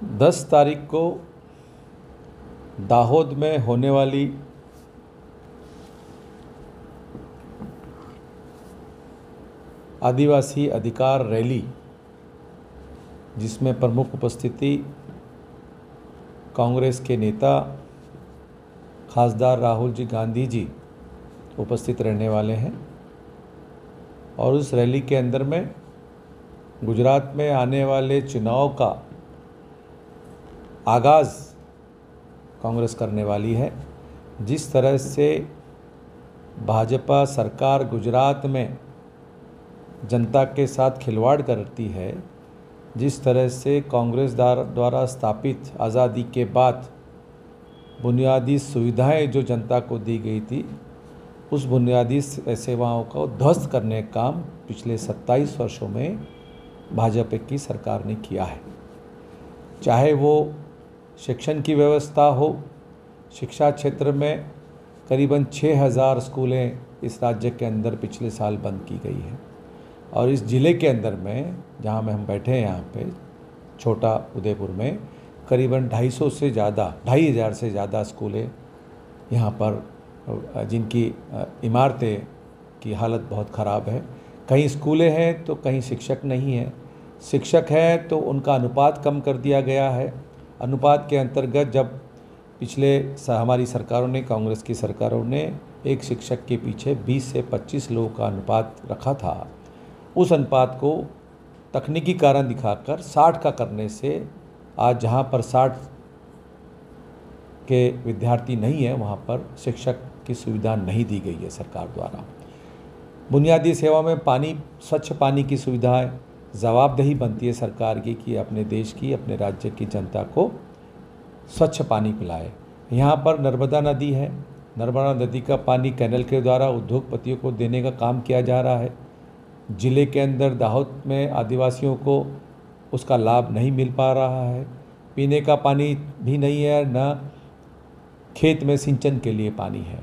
10 तारीख को दाहोद में होने वाली आदिवासी अधिकार रैली, जिसमें प्रमुख उपस्थिति कांग्रेस के नेता खासदार राहुल जी गांधी जी उपस्थित रहने वाले हैं। और उस रैली के अंदर में गुजरात में आने वाले चुनाव का आगाज़ कांग्रेस करने वाली है। जिस तरह से भाजपा सरकार गुजरात में जनता के साथ खिलवाड़ करती है, जिस तरह से कांग्रेस द्वारा स्थापित आज़ादी के बाद बुनियादी सुविधाएं जो जनता को दी गई थी, उस बुनियादी सेवाओं को ध्वस्त करने का काम पिछले 27 वर्षों में भाजपा की सरकार ने किया है। चाहे वो शिक्षण की व्यवस्था हो, शिक्षा क्षेत्र में करीबन 6000 स्कूलें इस राज्य के अंदर पिछले साल बंद की गई है। और इस ज़िले के अंदर में जहाँ में हम बैठे हैं, यहाँ पे छोटा उदयपुर में करीबन 250 से ज़्यादा 2500 से ज़्यादा स्कूलें यहाँ पर, जिनकी इमारतें की हालत बहुत ख़राब है। कहीं स्कूलें हैं तो कहीं शिक्षक नहीं हैं। शिक्षक हैं तो उनका अनुपात कम कर दिया गया है। अनुपात के अंतर्गत जब पिछले हमारी सरकारों ने, कांग्रेस की सरकारों ने एक शिक्षक के पीछे 20 से 25 लोगों का अनुपात रखा था, उस अनुपात को तकनीकी कारण दिखाकर 60 का करने से आज जहाँ पर 60 के विद्यार्थी नहीं है, वहाँ पर शिक्षक की सुविधा नहीं दी गई है सरकार द्वारा। बुनियादी सेवा में पानी, स्वच्छ पानी की सुविधाएं जवाबदेही बनती है सरकार की कि अपने देश की, अपने राज्य की जनता को स्वच्छ पानी पिलाए। यहाँ पर नर्मदा नदी है, नर्मदा नदी का पानी कैनल के द्वारा उद्योगपतियों को देने का काम किया जा रहा है। ज़िले के अंदर दाहोद में आदिवासियों को उसका लाभ नहीं मिल पा रहा है। पीने का पानी भी नहीं है, न खेत में सिंचन के लिए पानी है।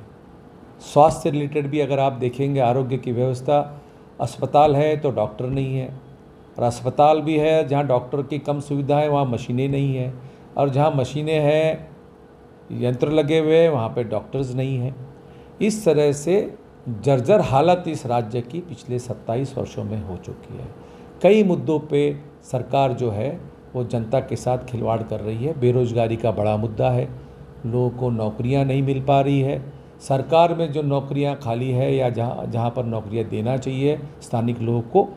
स्वास्थ्य रिलेटेड भी अगर आप देखेंगे, आरोग्य की व्यवस्था, अस्पताल है तो डॉक्टर नहीं है, और अस्पताल भी है जहाँ डॉक्टर की कम सुविधा है, वहाँ मशीनें नहीं है, और जहाँ मशीनें हैं, यंत्र लगे हुए हैं, वहाँ पे डॉक्टर्स नहीं हैं। इस तरह से जर्जर हालत इस राज्य की पिछले 27 वर्षों में हो चुकी है। कई मुद्दों पे सरकार जो है वो जनता के साथ खिलवाड़ कर रही है। बेरोजगारी का बड़ा मुद्दा है, लोगों को नौकरियां नहीं मिल पा रही है। सरकार में जो नौकरियां खाली है या जहाँ पर नौकरियां देना चाहिए स्थानिक लोगों को,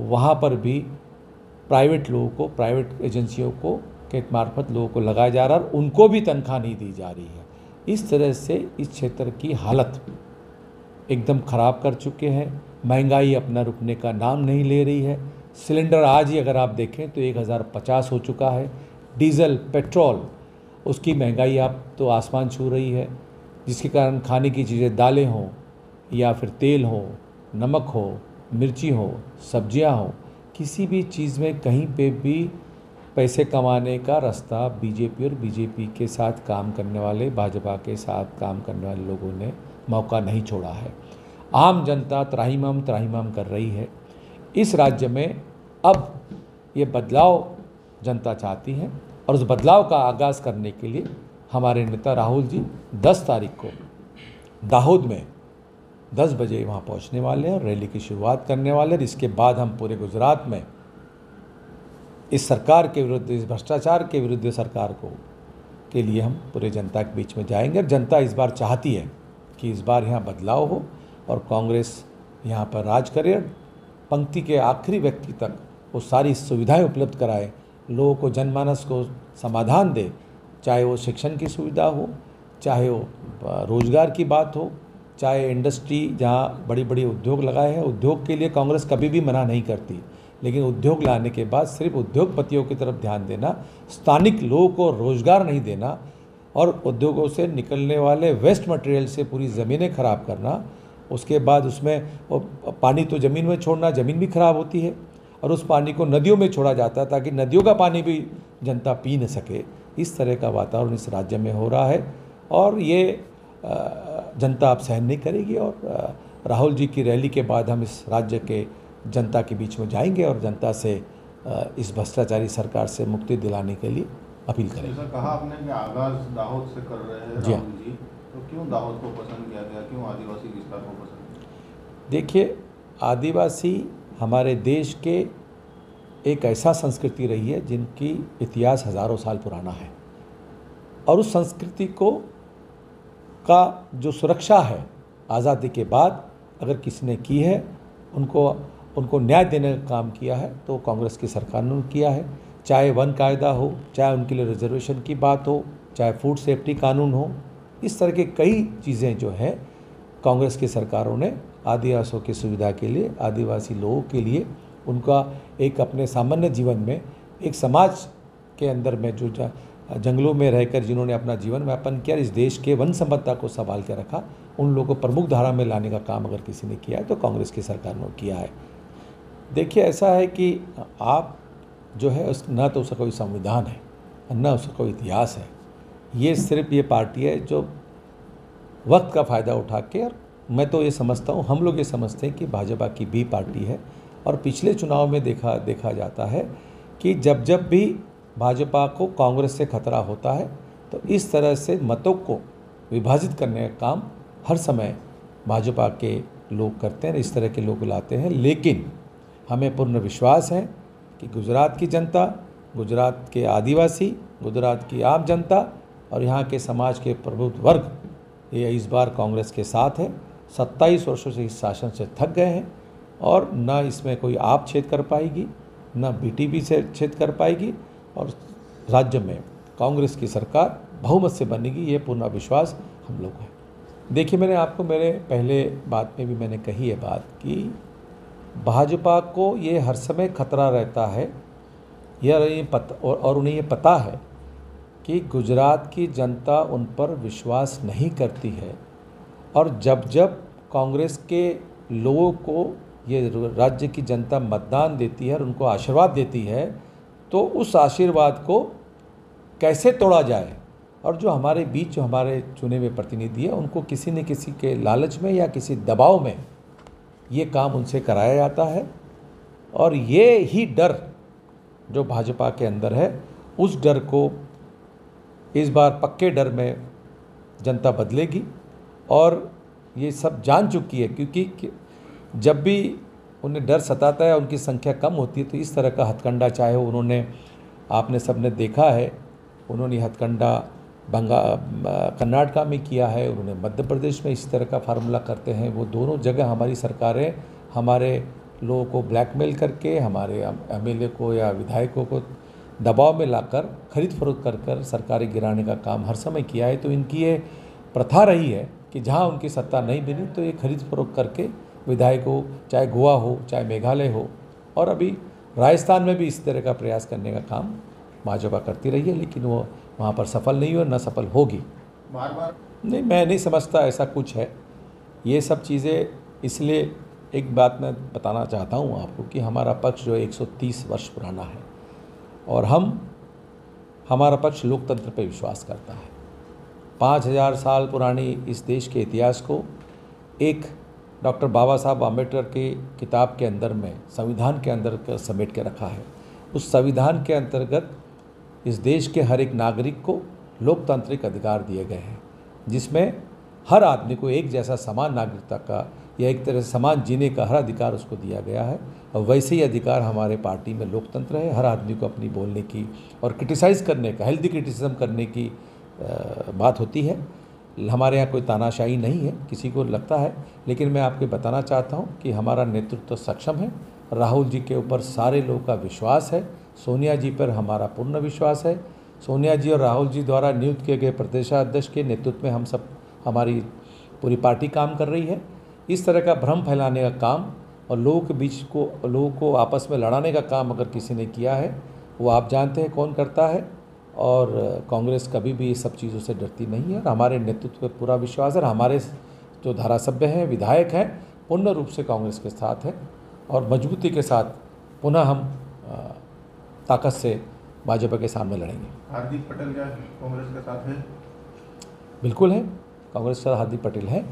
वहाँ पर भी प्राइवेट लोगों को, प्राइवेट एजेंसियों को के मार्फत लोगों को लगाया जा रहा है, और उनको भी तनख्वाह नहीं दी जा रही है। इस तरह से इस क्षेत्र की हालत एकदम ख़राब कर चुके हैं। महंगाई अपना रुकने का नाम नहीं ले रही है। सिलेंडर आज ही अगर आप देखें तो 1050 हो चुका है। डीजल, पेट्रोल, उसकी महंगाई आप तो आसमान छू रही है, जिसके कारण खाने की चीज़ें, दालें हों या फिर तेल हो, नमक हो, मिर्ची हो, सब्जियां हो, किसी भी चीज़ में कहीं पे भी पैसे कमाने का रास्ता बीजेपी और बीजेपी के साथ काम करने वाले, भाजपा के साथ काम करने वाले लोगों ने मौका नहीं छोड़ा है। आम जनता त्राहिमाम त्राहिमाम कर रही है। इस राज्य में अब ये बदलाव जनता चाहती है, और उस बदलाव का आगाज़ करने के लिए हमारे नेता राहुल जी 10 तारीख को दाहोद में 10 बजे वहाँ पहुँचने वाले हैं और रैली की शुरुआत करने वाले हैं। इसके बाद हम पूरे गुजरात में इस सरकार के विरुद्ध, इस भ्रष्टाचार के विरुद्ध सरकार को के लिए हम पूरे जनता के बीच में जाएंगे। और जनता इस बार चाहती है कि इस बार यहाँ बदलाव हो और कांग्रेस यहाँ पर राज करे, पंक्ति के आखिरी व्यक्ति तक वो सारी सुविधाएं उपलब्ध कराए, लोगों को, जनमानस को समाधान दे, चाहे वो शिक्षण की सुविधा हो, चाहे वो रोजगार की बात हो, चाहे इंडस्ट्री जहाँ बड़ी बड़ी उद्योग लगाए हैं। उद्योग के लिए कांग्रेस कभी भी मना नहीं करती, लेकिन उद्योग लाने के बाद सिर्फ उद्योगपतियों की तरफ ध्यान देना, स्थानिक लोगों को रोजगार नहीं देना, और उद्योगों से निकलने वाले वेस्ट मटेरियल से पूरी ज़मीनें ख़राब करना, उसके बाद उसमें पानी तो ज़मीन में छोड़ना, ज़मीन भी ख़राब होती है, और उस पानी को नदियों में छोड़ा जाता है ताकि नदियों का पानी भी जनता पी न सके। इस तरह का वातावरण इस राज्य में हो रहा है, और ये जनता अब सहन नहीं करेगी। और राहुल जी की रैली के बाद हम इस राज्य के जनता के बीच में जाएंगे और जनता से इस भ्रष्टाचारी सरकार से मुक्ति दिलाने के लिए अपील करेंगे। जैसा कहा आपने कि आगाज दाहोद से कर रहे हैं राहुल जी, तो क्यों दाहोद को पसंद किया गया, क्यों आदिवासी विस्तार को पसंद किया? देखिए, आदिवासी हमारे देश के एक ऐसा संस्कृति रही है जिनकी इतिहास हज़ारों साल पुराना है, और उस संस्कृति का जो सुरक्षा है आज़ादी के बाद अगर किसी ने की है, उनको न्याय देने का काम किया है तो कांग्रेस की सरकार ने किया है। चाहे वन कायदा हो, चाहे उनके लिए रिजर्वेशन की बात हो, चाहे फूड सेफ्टी कानून हो, इस तरह के कई चीज़ें जो हैं कांग्रेस की सरकारों ने आदिवासियों की सुविधा के लिए, आदिवासी लोगों के लिए, उनका एक अपने सामान्य जीवन में, एक समाज के अंदर में जो जंगलों में रहकर जिन्होंने अपना जीवन यापन किया, इस देश के वन संपदा को संभाल के रखा, उन लोगों को प्रमुख धारा में लाने का काम अगर किसी ने किया है तो कांग्रेस की सरकार ने किया है। देखिए, ऐसा है कि आप जो है न तो उसका कोई संविधान है, न उसका कोई इतिहास है। ये सिर्फ ये पार्टी है जो वक्त का फ़ायदा उठा के, और मैं तो ये समझता हूँ, हम लोग ये समझते हैं कि भाजपा की बी पार्टी है। और पिछले चुनाव में देखा जाता है कि जब भी भाजपा को कांग्रेस से खतरा होता है तो इस तरह से मतों को विभाजित करने का काम हर समय भाजपा के लोग करते हैं, इस तरह के लोग लाते हैं। लेकिन हमें पूर्ण विश्वास है कि गुजरात की जनता, गुजरात के आदिवासी, गुजरात की आम जनता और यहाँ के समाज के प्रबुद्ध वर्ग ये इस बार कांग्रेस के साथ है। 27 वर्षों से इस शासन से थक गए हैं और न इसमें कोई आप छेद कर पाएगी, न बीटीपी से छेद कर पाएगी, और राज्य में कांग्रेस की सरकार बहुमत से बनेगी, ये पूर्ण विश्वास हम लोग है। देखिए, मैंने आपको मेरे पहले बात में भी मैंने कही है बात कि भाजपा को ये हर समय खतरा रहता है, और उन्हें ये पता है कि गुजरात की जनता उन पर विश्वास नहीं करती है, और जब कांग्रेस के लोगों को ये राज्य की जनता मतदान देती है और उनको आशीर्वाद देती है, तो उस आशीर्वाद को कैसे तोड़ा जाए, और जो हमारे बीच जो हमारे चुने हुए प्रतिनिधि हैं उनको किसी न किसी के लालच में या किसी दबाव में ये काम उनसे कराया जाता है। और ये ही डर जो भाजपा के अंदर है, उस डर को इस बार पक्के डर में जनता बदलेगी, और ये सब जान चुकी है, क्योंकि जब भी उन्हें डर सताता है, उनकी संख्या कम होती है, तो इस तरह का हथकंडा, चाहे उन्होंने, आपने सबने देखा है, उन्होंने हथकंडा कर्नाटका में किया है, उन्होंने मध्य प्रदेश में इस तरह का फार्मूला करते हैं। वो दोनों जगह हमारी सरकारें हमारे लोगों को ब्लैकमेल करके, हमारे एमएलए को या विधायकों को दबाव में लाकर खरीद फरोख्त कर सरकारें गिराने का काम हर समय किया है। तो इनकी ये प्रथा रही है कि जहाँ उनकी सत्ता नहीं मिली तो ये खरीद फरोख्त करके विधायकों, चाहे गोवा हो, चाहे मेघालय हो, और अभी राजस्थान में भी इस तरह का प्रयास करने का काम भाजपा करती रही है, लेकिन वो वहाँ पर सफल नहीं हुई, न सफल होगी। बार नहीं, मैं नहीं समझता ऐसा कुछ है। ये सब चीज़ें, इसलिए एक बात मैं बताना चाहता हूँ आपको कि हमारा पक्ष जो 130 वर्ष पुराना है, और हमारा पक्ष लोकतंत्र पर विश्वास करता है। 5000 साल पुरानी इस देश के इतिहास को एक डॉक्टर बाबा साहब आम्बेडकर की किताब के अंदर में, संविधान के अंदर समेट के रखा है। उस संविधान के अंतर्गत इस देश के हर एक नागरिक को लोकतांत्रिक अधिकार दिए गए हैं, जिसमें हर आदमी को एक जैसा समान नागरिकता का या एक तरह से समान जीने का हर अधिकार उसको दिया गया है। और वैसे ही अधिकार हमारे पार्टी में लोकतंत्र है, हर आदमी को अपनी बोलने की और क्रिटिसाइज़ करने का, हेल्दी क्रिटिसिज्म करने की बात होती है। हमारे यहाँ कोई तानाशाही नहीं है, किसी को लगता है, लेकिन मैं आपको बताना चाहता हूँ कि हमारा नेतृत्व सक्षम है। राहुल जी के ऊपर सारे लोगों का विश्वास है, सोनिया जी पर हमारा पूर्ण विश्वास है। सोनिया जी और राहुल जी द्वारा नियुक्त किए गए प्रदेशाध्यक्ष के नेतृत्व में हमारी पूरी पार्टी काम कर रही है। इस तरह का भ्रम फैलाने का काम और लोगों को आपस में लड़ाने का काम अगर किसी ने किया है, वो आप जानते हैं कौन करता है। और कांग्रेस कभी भी ये सब चीज़ों से डरती नहीं है, और हमारे नेतृत्व पर पूरा विश्वास है। हमारे जो धारासभ्य हैं, विधायक हैं, पूर्ण रूप से कांग्रेस के साथ हैं, और मजबूती के साथ पुनः हम ताकत से भाजपा के सामने लड़ेंगे। हार्दिक पटेल क्या कांग्रेस के साथ है? बिल्कुल है, कांग्रेस के साथ हार्दिक पटेल है।